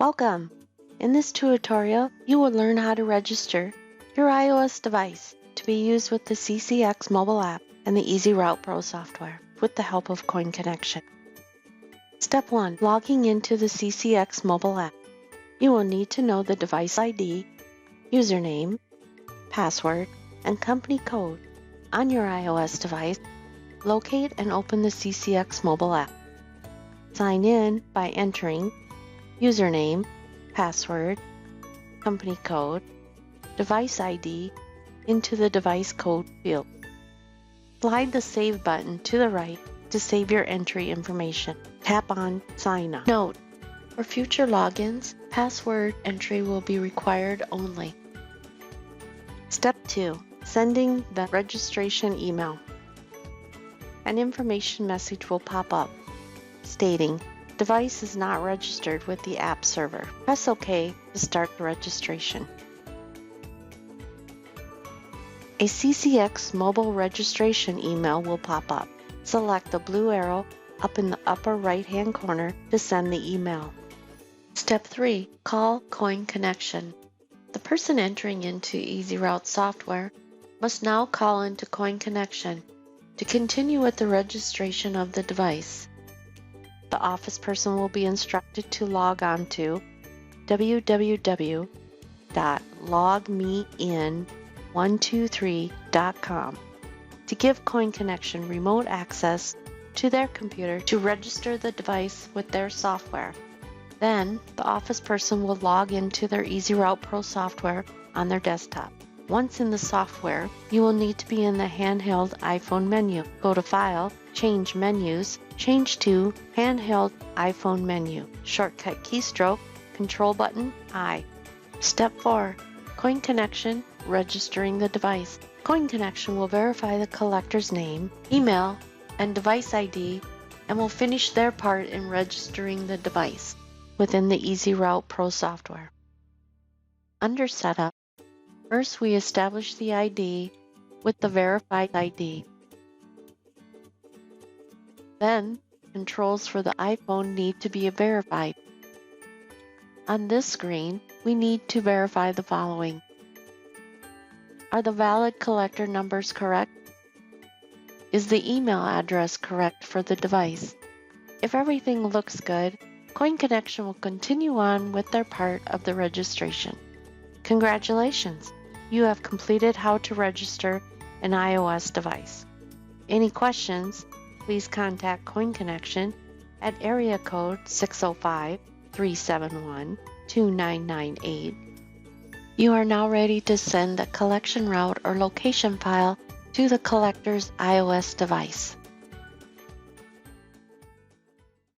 Welcome! In this tutorial, you will learn how to register your iOS device to be used with the CCXMobile app and the EzRoute Pro Software with the help of Coin Connection. Step 1. Logging into the CCXMobile app. You will need to know the device ID, username, password, and company code on your iOS device. Locate and open the CCXMobile app. Sign in by entering username, password, company code, device ID into the device code field. Slide the Save button to the right to save your entry information. Tap on Sign Up. Note: for future logins, password entry will be required only. Step 2. Sending the registration email. An information message will pop up stating, "Device is not registered with the app server." Press OK to start the registration. A CCXMobile registration email will pop up. Select the blue arrow up in the upper right-hand corner to send the email. Step 3. Call Coin Connection. The person entering into EzRoute software must now call into Coin Connection to continue with the registration of the device. The office person will be instructed to log on to www.logmein123.com to give Coin Connection remote access to their computer to register the device with their software. Then, the office person will log into their EzRoute Pro software on their desktop. Once in the software, you will need to be in the handheld iPhone menu. Go to File, Change Menus, change to Handheld iPhone menu. Shortcut keystroke, Control button, I. Step 4. Coin Connection, registering the device. Coin Connection will verify the collector's name, email, and device ID, and will finish their part in registering the device within the EzRoute Pro software. Under Setup, first we establish the ID with the verified ID. Then, controls for the iPhone need to be verified. On this screen, we need to verify the following. Are the valid collector numbers correct? Is the email address correct for the device? If everything looks good, Coin Connection will continue on with their part of the registration. Congratulations! You have completed how to register an iOS device. Any questions? Please contact Coin Connection at area code 605-371-2998. You are now ready to send the collection route or location file to the collector's iOS device.